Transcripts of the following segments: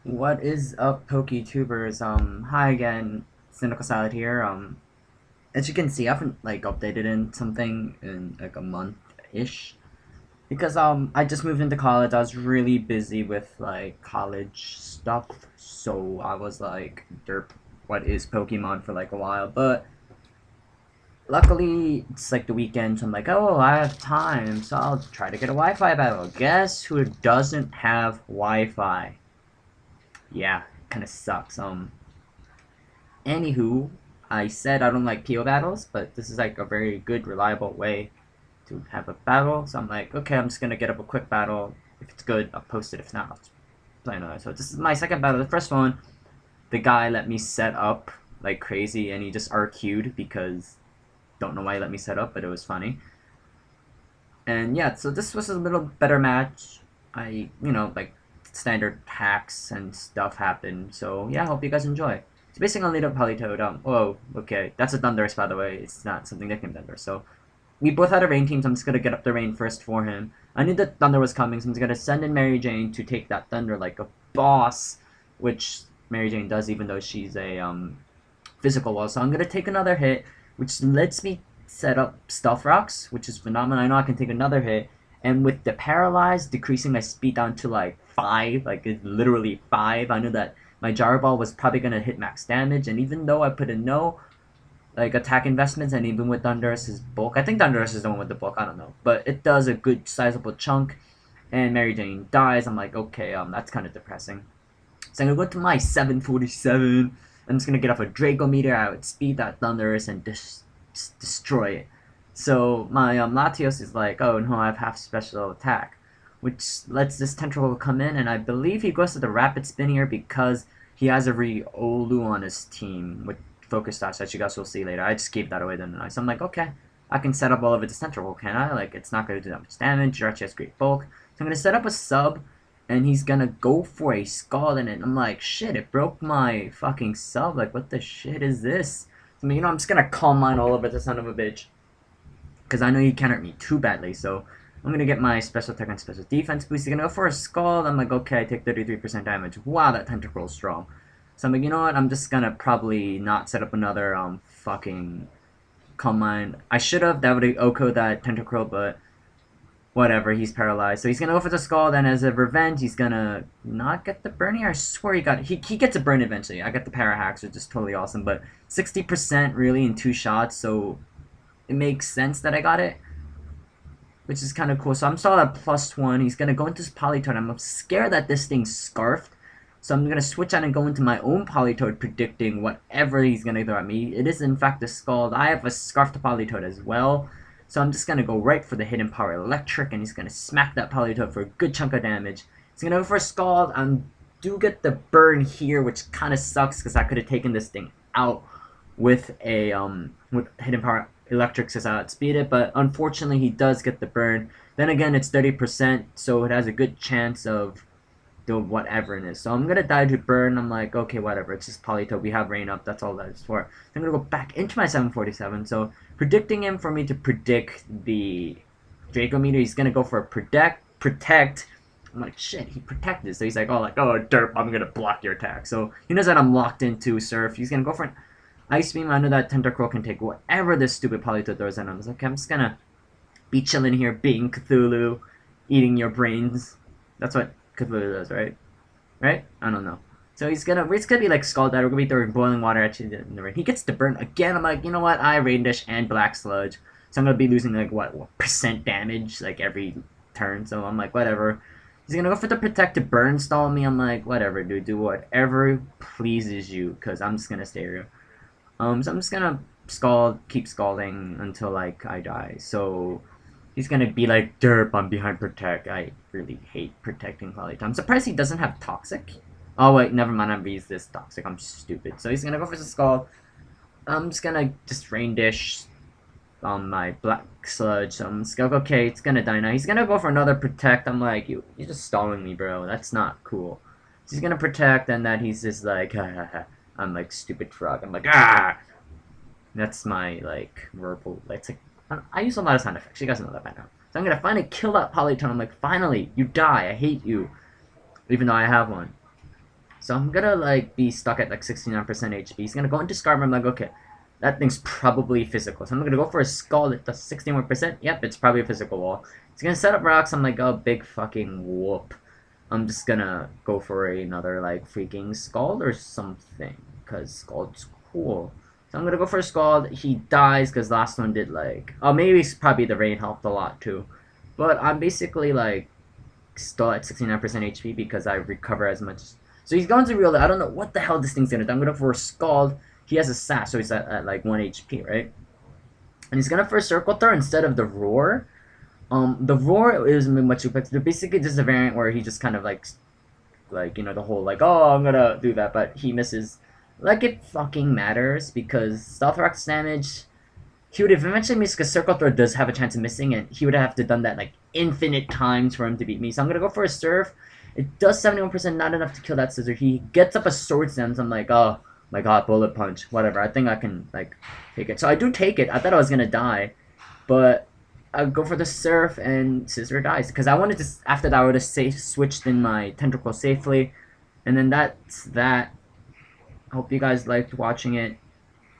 What is up, PokeTubers? Hi again, CynicalSalad here. As you can see, I haven't like updated in something in like a month-ish because I just moved into college. I was really busy with like college stuff, so I was like, derp, what is Pokemon for like a while. But luckily, it's like the weekend, so I'm like, oh, I have time, so I'll try to get a Wi-Fi battle. Guess who doesn't have Wi-Fi? Yeah, kind of sucks. Anywho, I said I don't like PO battles, but this is like a very good, reliable way to have a battle. So I'm like, okay, I'm just gonna get up a quick battle. If it's good, I'll post it. If not, I'll just play another. So this is my second battle. The first one, the guy let me set up like crazy, and he just RQ'd because don't know why he let me set up, but it was funny. And yeah, so this was a little better match. Like standard hacks and stuff happened. So yeah, I hope you guys enjoy. It's basically only the Polytoad. Whoa, okay, that's a Thundurus, by the way. It's not something nicknamed Thunder. So we both had a rain team, so I'm just gonna get up the rain first for him. I knew that Thunder was coming, so I'm just gonna send in Mary Jane to take that Thunder like a boss, which Mary Jane does, even though she's a physical wall. So I'm gonna take another hit, which lets me set up Stealth Rocks, which is phenomenal. I know I can take another hit, and with the Paralyze, decreasing my speed down to like 5, like it's literally 5. I knew that my Jar Ball was probably gonna hit max damage, and even though I put in no like attack investments, and even with Thundurus' bulk, I think Thundurus is the one with the bulk. I don't know, but it does a good sizable chunk. And Mary Jane dies. I'm like, okay, that's kind of depressing. So I'm gonna go to my 747. I'm just gonna get off a Draco meter. I would speed that Thundurus and just destroy it. So my Latios is like, oh no, I have half special attack, which lets this Tentacle come in, and I believe he goes to the Rapid Spin here because he has a Riolu on his team with Focus Dash that you guys will see later. I just gave that away then. So I'm like, okay, I can set up all of it this Tentacle, can I? Like, it's not gonna do that much damage. Jirachi has great bulk. So I'm gonna set up a sub, and he's gonna go for a Scald in it. I'm like, shit, it broke my fucking sub. Like, what the shit is this? I mean, I'm just gonna Calm Mind all over the son of a bitch. Because I know he can't hurt me too badly, so I'm gonna get my special attack and special defense boost. He's gonna go for a Scald. I'm like, okay, I take 33% damage. Wow, that Tentacle is strong. So I'm like, you know what? I'm just gonna probably not set up another fucking Calm Mind. I should have. That would have Oko that Tentacle, but whatever, he's paralyzed. So he's gonna go for the Skull, then as a revenge, he's gonna not get the burn here. I swear he gets a burn eventually. I got the para hacks, which is totally awesome, but 60% really in 2 shots, so it makes sense that I got it. Which is kind of cool. So I'm still at +1. He's gonna go into his Polytoad. I'm scared that this thing's scarfed. So I'm gonna switch out and go into my own Polytoad, predicting whatever he's gonna throw at me. It is in fact a Scald. I have a Scarfed Polytoad as well. So I'm just gonna go right for the Hidden Power Electric, and he's gonna smack that Polytoad for a good chunk of damage. He's gonna go for a Scald. I do get the burn here, which kind of sucks because I could have taken this thing out with a with Hidden Power Electric says I outspeed it, but unfortunately he does get the burn. Then again, it's 30%, so it has a good chance of doing whatever it is. So I'm gonna die to burn. I'm like, okay, whatever. It's just Polytoad. We have rain up. That's all that is for. So I'm gonna go back into my 747. So predicting him for me to predict the Draco meter. He's gonna go for a protect. I'm like, shit, he protected. So he's like, oh, derp, I'm gonna block your attack. So he knows that I'm locked into Surf. He's gonna go for an Ice Beam. I know that Tentacruel can take whatever this stupid Polytoad throws at him. I was like, okay, I'm just gonna be chilling here, being Cthulhu, eating your brains. That's what Cthulhu does, right? Right? I don't know. So it's gonna be like Scald that. We're gonna be throwing boiling water at you in the rain. He gets to burn again. I'm like, you know what? I Rain Dish and Black Sludge, so I'm gonna be losing like what percent damage like every turn. So I'm like, whatever. He's gonna go for the protect to burn stall me. I'm like, whatever, dude. Do whatever pleases you, cause I'm just gonna stay here. So I'm just gonna keep scalding until like I die. So he's gonna be like, derp, I'm behind protect. I really hate protecting Polytoad. I'm surprised he doesn't have toxic. Oh wait, never mind. I'm used this toxic. I'm stupid. So he's gonna go for the Scald. I'm just gonna Rain Dish on my Black Sludge. So I'm just gonna okay, it's gonna die now. He's gonna go for another protect. I'm like, you're just stalling me, bro. That's not cool. So he's gonna protect, and then he's just like, ha ha ha. I'm like stupid frog. I'm like, ah. That's my like verbal. Like, I use a lot of sound effects. You guys know that by now. So I'm gonna finally kill that Polytone. I'm like, finally, you die. I hate you, even though I have one. So I'm gonna like be stuck at like 69% HP. He's gonna go into Scar. I'm like, okay, that thing's probably physical. So I'm gonna go for a skull that does 61%. Yep, it's probably a physical wall. He's gonna set up rocks. I'm like, oh, big fucking whoop. I'm just gonna go for another like freaking Scald or something, cause Scald's cool. So I'm gonna go for a Scald. He dies because last one did like, oh, maybe it's probably the rain helped a lot too, but I'm basically like still at 69% HP because I recover as much. So he's going to real. I don't know what the hell this thing's gonna do. I'm gonna go for a Scald. He has a sass, so he's at like 1 HP, right? And he's gonna first circle throw instead of the roar. The roar is much effective. Basically, just a variant where he just kind of like you know the whole like oh I'm gonna do that, but he misses. Like it fucking matters because stealth rocks damage. He would have eventually missed because circle throw does have a chance of missing, and he would have to done that like infinite times for him to beat me. So I'm gonna go for a surf. It does 71%, not enough to kill that scissor. He gets up a sword stance. I'm like, oh my god, bullet punch, whatever. I think I can like take it. So I do take it. I thought I was gonna die, but I go for the surf and scissor dies because I wanted to. After that, I would have switched in my tentacle safely, and then that's that. Hope you guys liked watching it.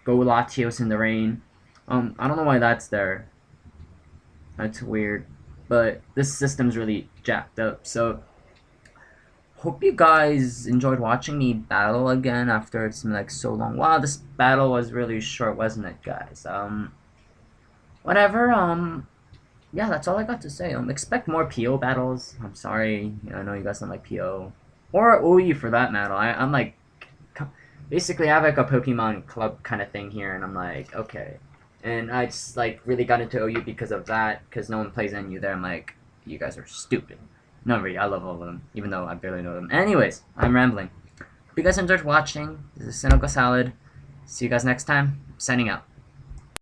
Go Latios in the rain. I don't know why that's there. That's weird, but this system's really jacked up. So hope you guys enjoyed watching me battle again after it's been like so long. Wow, this battle was really short, wasn't it, guys? Whatever. Yeah, that's all I got to say. Expect more PO battles. I'm sorry, I know you guys don't like PO or OE for that matter. I'm like, basically, I have like a Pokemon club kind of thing here, and I'm like, okay. And I just like really got into OU because of that, because no one plays NU there. I'm like, you guys are stupid. No, really, I love all of them, even though I barely know them. Anyways, I'm rambling. Hope you guys enjoyed watching. This is CynicalSalad. See you guys next time. Signing out.